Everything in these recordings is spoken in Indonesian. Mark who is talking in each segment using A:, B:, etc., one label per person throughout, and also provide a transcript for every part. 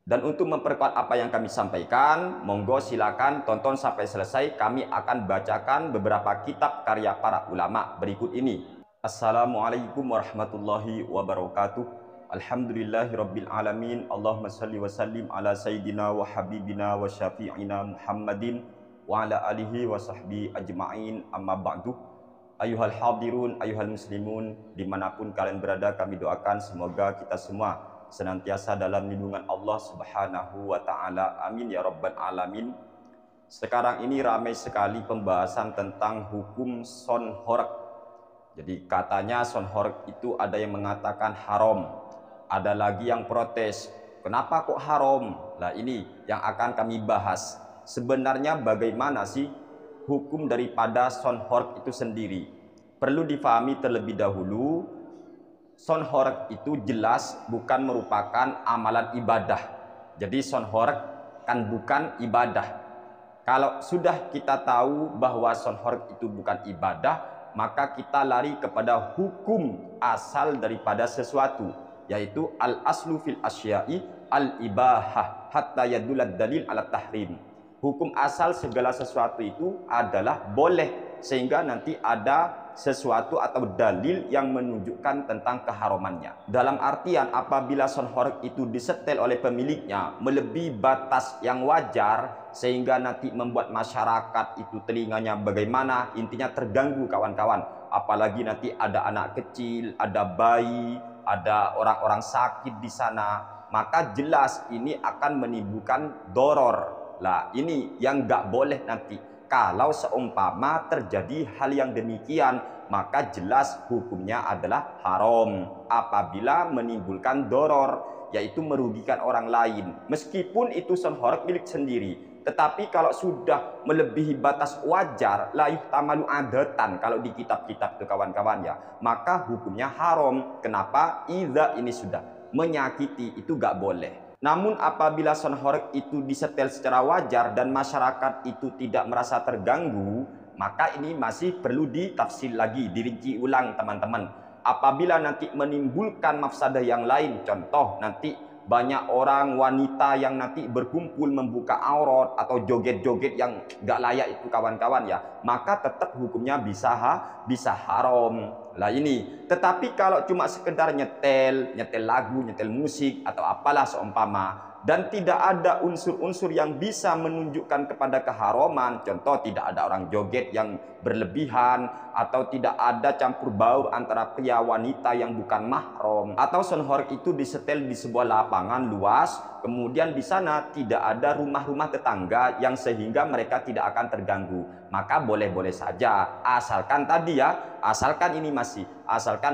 A: Dan untuk memperkuat apa yang kami sampaikan, monggo silakan tonton sampai selesai. Kami akan bacakan beberapa kitab karya para ulama berikut ini. Assalamualaikum warahmatullahi wabarakatuh. Alhamdulillahirabbil alamin. Allahumma shalli wa sallim ala sayyidina wa habibina wa syafi'ina Muhammadin wa ala alihi wa sahbihi ajma'in. Amma ba'du. Ayuhal hadirun, ayuhal muslimun, dimanapun kalian berada, kami doakan semoga kita semua senantiasa dalam lindungan Allah Subhanahu wa ta'ala. Amin ya rabbal alamin. Sekarang ini ramai sekali pembahasan tentang hukum sonhorek. Jadi katanya sonhorek itu ada yang mengatakan haram, ada lagi yang protes, kenapa kok haram? Nah ini yang akan kami bahas. Sebenarnya bagaimana sih hukum daripada sonhorek itu sendiri? Perlu difahami terlebih dahulu, sonhorek itu jelas bukan merupakan amalan ibadah. Jadi sonhorek kan bukan ibadah. Kalau sudah kita tahu bahwa sonhorek itu bukan ibadah, maka kita lari kepada hukum asal daripada sesuatu, yaitu al-aslu fil asya'i al-ibahah hatta yadulad dalil ala tahrim. Hukum asal segala sesuatu itu adalah boleh, sehingga nanti ada sesuatu atau dalil yang menunjukkan tentang keharamannya. Dalam artian apabila sonhorek itu disetel oleh pemiliknya melebihi batas yang wajar, sehingga nanti membuat masyarakat itu telinganya bagaimana, intinya terganggu kawan-kawan. Apalagi nanti ada anak kecil, ada bayi, ada orang-orang sakit di sana, maka jelas ini akan menimbulkan doror. Lah ini yang nggak boleh nanti. Kalau seumpama terjadi hal yang demikian, maka jelas hukumnya adalah haram apabila menimbulkan doror, yaitu merugikan orang lain. Meskipun itu sonhorek milik sendiri, tetapi kalau sudah melebihi batas wajar, la yuhtamalu adatan, kalau di kitab-kitab itu kawan-kawan ya, maka hukumnya haram. Kenapa? Idza ini sudah menyakiti, itu gak boleh. Namun apabila sonhorek itu disetel secara wajar dan masyarakat itu tidak merasa terganggu, maka ini masih perlu ditafsir lagi, dirinci ulang teman-teman. Apabila nanti menimbulkan mafsadah yang lain, contoh nanti banyak orang wanita yang nanti berkumpul membuka aurat atau joget-joget yang gak layak itu kawan-kawan ya, maka tetap hukumnya bisa haram. Lah ini, tetapi kalau cuma sekedar nyetel lagu, nyetel musik atau apalah seumpama, dan tidak ada unsur-unsur yang bisa menunjukkan kepada keharaman, contoh tidak ada orang joget yang berlebihan, atau tidak ada campur baur antara pria wanita yang bukan mahram, atau sonhorek itu disetel di sebuah lapangan luas, kemudian di sana tidak ada rumah-rumah tetangga yang sehingga mereka tidak akan terganggu, maka boleh-boleh saja, asalkan tadi ya, asalkan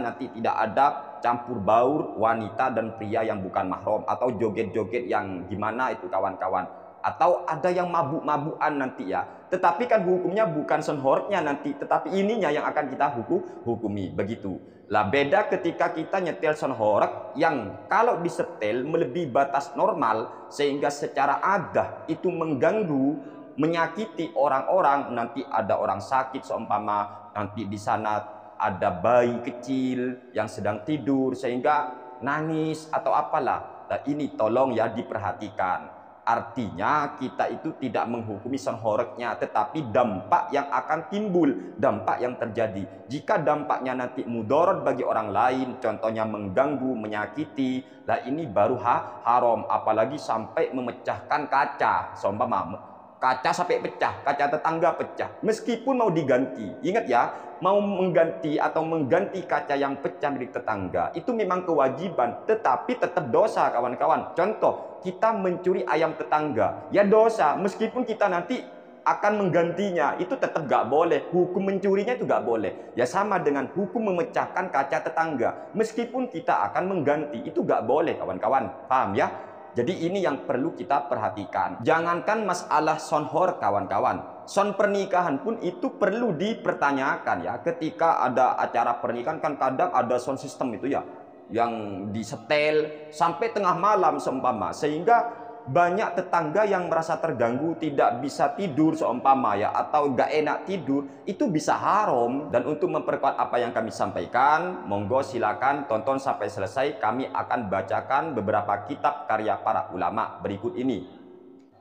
A: nanti tidak ada campur baur wanita dan pria yang bukan mahram, atau joget-joget yang gimana itu kawan-kawan, atau ada yang mabuk-mabukan nanti ya. Tetapi kan hukumnya bukan sonhoreknya nanti, tetapi ininya yang akan kita hukumi begitu. Lah beda ketika kita nyetel sonhorek yang kalau disetel melebihi batas normal, sehingga secara adah itu mengganggu, menyakiti orang-orang, nanti ada orang sakit seumpama, nanti di sana ada bayi kecil yang sedang tidur sehingga nangis atau apalah. Nah, ini tolong ya diperhatikan. Artinya kita itu tidak menghukumi sonhoreknya, tetapi dampak yang akan timbul, dampak yang terjadi. Jika dampaknya nanti mudarat bagi orang lain, contohnya mengganggu, menyakiti, lah ini baru haram. Apalagi sampai memecahkan kaca, seumpama kaca sampai pecah, kaca tetangga pecah, meskipun mau diganti, ingat ya, mau mengganti atau mengganti kaca yang pecah milik tetangga itu memang kewajiban, tetapi tetap dosa kawan-kawan. Contoh, kita mencuri ayam tetangga, ya dosa, meskipun kita nanti akan menggantinya, itu tetap gak boleh. Hukum mencurinya itu gak boleh. Ya sama dengan hukum memecahkan kaca tetangga, meskipun kita akan mengganti, itu gak boleh kawan-kawan, paham ya? Jadi ini yang perlu kita perhatikan. Jangankan masalah sonhor kawan-kawan, son pernikahan pun itu perlu dipertanyakan ya. Ketika ada acara pernikahan kan kadang ada sound system itu ya, yang disetel sampai tengah malam seumpama, sehingga banyak tetangga yang merasa terganggu, tidak bisa tidur seumpama ya, atau gak enak tidur, itu bisa haram. Dan untuk memperkuat apa yang kami sampaikan, monggo silakan tonton sampai selesai. Kami akan bacakan beberapa kitab karya para ulama berikut ini.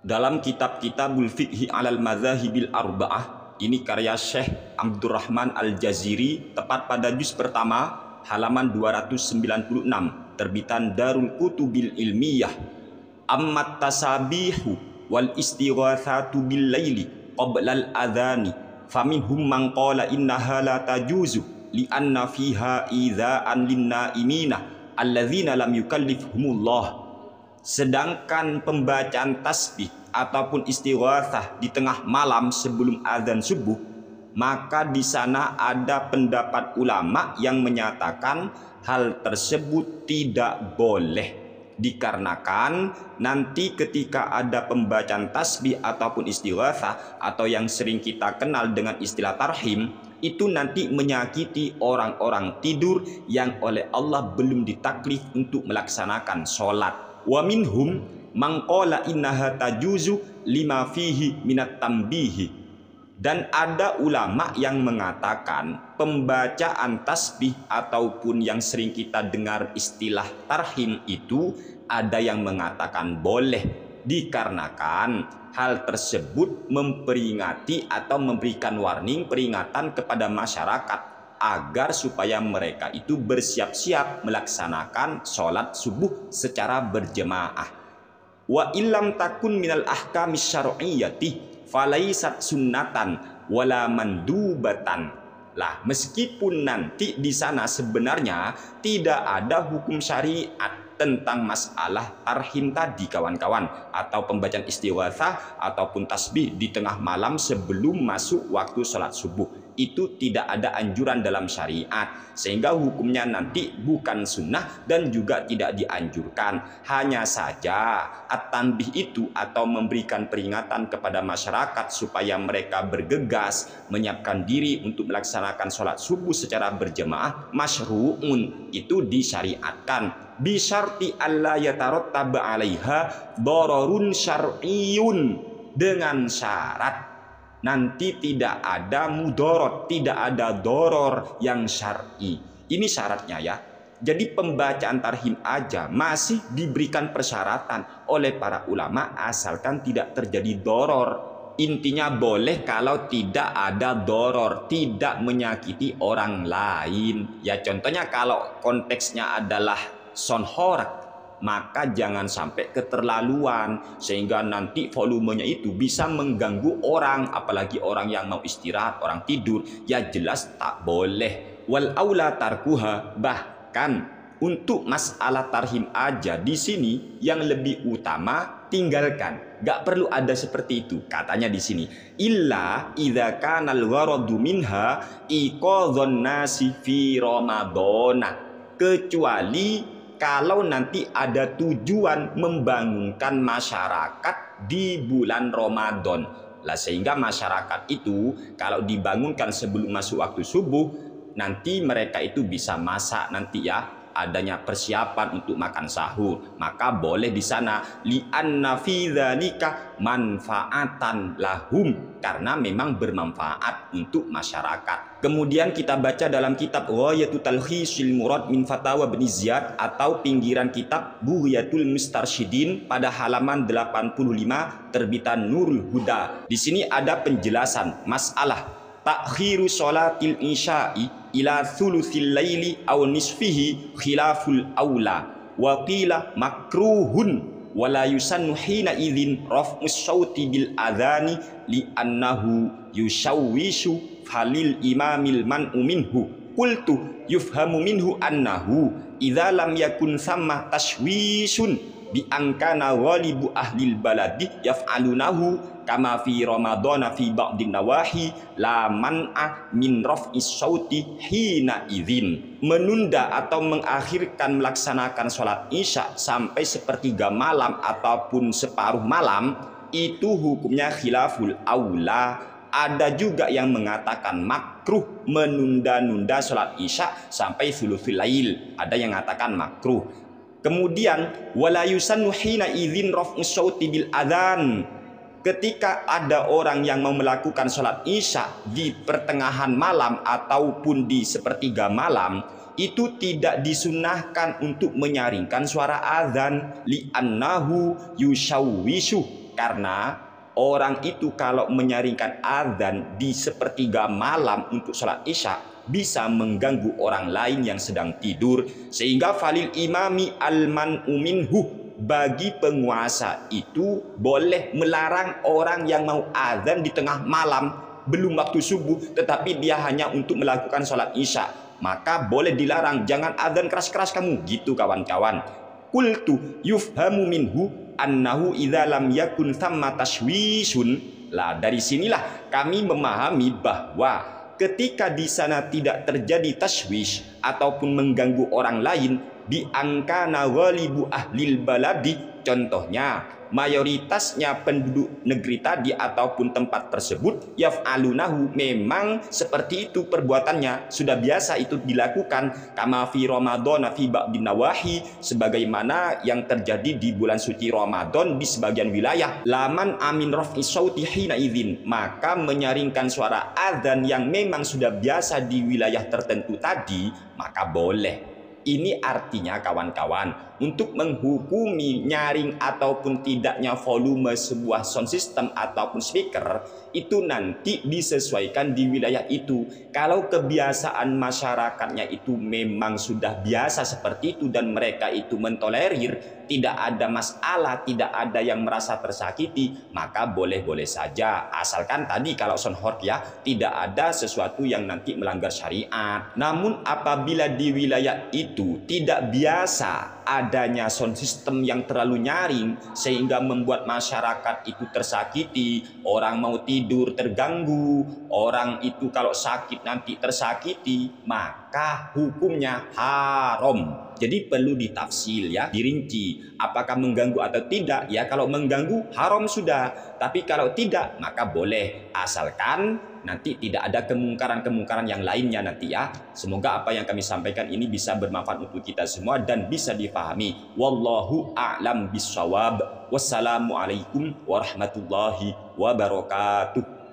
A: Dalam kitab Kitabul Fiqhi alal Madzahibil Arba'ah, ini karya Syekh Abdurrahman Al-Jaziri, tepat pada juz pertama, halaman 296, terbitan Darul Kutubil Ilmiyah. Ammat tasabihu wal istighatsatu bil laili qabla al adhani faminhum man qala innaha la tajuzu li anna fiha idza'an lin naimina alladzina lam yukallifhumullah. Sedangkan pembacaan tasbih ataupun istighatsah di tengah malam sebelum azan subuh, maka di sana ada pendapat ulama yang menyatakan hal tersebut tidak boleh. Dikarenakan nanti ketika ada pembacaan tasbih ataupun istighatsah atau yang sering kita kenal dengan istilah tarhim, itu nanti menyakiti orang-orang tidur yang oleh Allah belum ditaklif untuk melaksanakan sholat. Wa minhum man qala innaha tajuzu lima fihi minat tambihi. Dan ada ulama yang mengatakan pembacaan tasbih ataupun yang sering kita dengar istilah tarhim itu ada yang mengatakan boleh, dikarenakan hal tersebut memperingati atau memberikan warning, peringatan kepada masyarakat agar supaya mereka itu bersiap-siap melaksanakan sholat subuh secara berjemaah. Wa illam takun minal ahkamis syar'iyyati falaisat sunnatan wala mandubatan. Lah, meskipun nanti di sana sebenarnya tidak ada hukum syariat tentang masalah tarhim tadi kawan-kawan, atau pembacaan istighatsah ataupun tasbih di tengah malam sebelum masuk waktu sholat subuh, itu tidak ada anjuran dalam syariat, sehingga hukumnya nanti bukan sunnah dan juga tidak dianjurkan. Hanya saja at-tanbih itu atau memberikan peringatan kepada masyarakat supaya mereka bergegas menyiapkan diri untuk melaksanakan sholat subuh secara berjemaah, masyru'un, itu disyariatkan bisyarti alla yatarattab 'alaiha dararun syar'iyyun, dengan syarat nanti tidak ada mudorot, tidak ada doror yang syar'i. Ini syaratnya ya. Jadi pembacaan tarhim aja masih diberikan persyaratan oleh para ulama asalkan tidak terjadi doror. Intinya boleh kalau tidak ada doror, tidak menyakiti orang lain. Ya contohnya kalau konteksnya adalah sonhorak, maka jangan sampai keterlaluan sehingga nanti volumenya itu bisa mengganggu orang, apalagi orang yang mau istirahat, orang tidur, ya jelas tak boleh. Wal aula tarkuha, bahkan untuk masalah tarhim aja di sini yang lebih utama tinggalkan, gak perlu ada seperti itu katanya di sini. Illa idza kana al-gharadu minha iqadhun nasi fi ramadhana, kecuali kalau nanti ada tujuan membangunkan masyarakat di bulan Ramadan. Lah sehingga masyarakat itu kalau dibangunkan sebelum masuk waktu subuh, nanti mereka itu bisa masak nanti ya, adanya persiapan untuk makan sahur, maka boleh di sana li'anna fi dzalika manfaatan lahum, karena memang bermanfaat untuk masyarakat. Kemudian kita baca dalam kitab Ghayatul Talkhisil Murad min Fatawa Ibnu Ziyad atau pinggiran kitab Bughyatul Mustarsyidin pada halaman 85 terbitan Nurul Huda. Di sini ada penjelasan masalah ta'khiru sholatil isya'i ila thuluthil laili aw nisfihi khilaful aula wa qila makruhun wa la yusannu hina idzin raf'us sauti bil adhani li annahu yushawwishu falil imamil man'u minhu. Qultu yufhamu minhu annahu idza lam yakun thamma tashwishun bi angkana ghalibu ahlil baladi yaf'alunahu kama fi ramadhana fi ba'din nawahi la man'a min raf'is sauti hina idzin. Menunda atau mengakhirkan melaksanakan sholat isya sampai sepertiga malam ataupun separuh malam itu hukumnya khilaful aula. Ada juga yang mengatakan makruh menunda-nunda sholat isya sampai thuluthil lail. Ada yang mengatakan makruh. Kemudian wala yusannu hina idzin raf'us sauti bil adzan. Ketika ada orang yang mau melakukan sholat isya di pertengahan malam ataupun di sepertiga malam, itu tidak disunahkan untuk menyaringkan suara azan, li'annahu yushawwishu, karena orang itu kalau menyaringkan azan di sepertiga malam untuk sholat isya bisa mengganggu orang lain yang sedang tidur, sehingga falil imami alman minhu, bagi penguasa itu boleh melarang orang yang mau azan di tengah malam belum waktu subuh tetapi dia hanya untuk melakukan sholat isya, maka boleh dilarang, jangan azan keras-keras kamu gitu kawan-kawan. Qultu yufhamu minhu annahu idza lam yakun thamma tashwishun. Lah dari sinilah kami memahami bahwa ketika di sana tidak terjadi tashwish ataupun mengganggu orang lain, bi angkana ghalibu ahlil baladi, contohnya mayoritasnya penduduk negeri tadi ataupun tempat tersebut yaf'alunahu, memang seperti itu perbuatannya, sudah biasa itu dilakukan, kama fi Ramadan fi ba'din nawahi, sebagaimana yang terjadi di bulan suci Ramadan di sebagian wilayah. Laman amin raf'i sauti hina idzin, maka menyaringkan suara azan yang memang sudah biasa di wilayah tertentu tadi, maka boleh. Ini artinya kawan-kawan, untuk menghukumi nyaring ataupun tidaknya volume sebuah sound system ataupun speaker itu nanti disesuaikan di wilayah itu. Kalau kebiasaan masyarakatnya itu memang sudah biasa seperti itu dan mereka itu mentolerir, tidak ada masalah, tidak ada yang merasa tersakiti, maka boleh-boleh saja, asalkan tadi kalau sound ya tidak ada sesuatu yang nanti melanggar syariat. Namun apabila di wilayah itu tidak biasa adanya sound system yang terlalu nyaring sehingga membuat masyarakat itu tersakiti, orang mau tidur terganggu, orang itu kalau sakit nanti tersakiti, maka hukumnya haram. Jadi perlu ditafsil ya, dirinci apakah mengganggu atau tidak. Ya kalau mengganggu haram sudah, tapi kalau tidak maka boleh, asalkan nanti tidak ada kemungkaran-kemungkaran yang lainnya nanti ya. Semoga apa yang kami sampaikan ini bisa bermanfaat untuk kita semua dan bisa dipahami. Wallahu a'lam bishawab. Wassalamualaikum warahmatullahi wabarakatuh.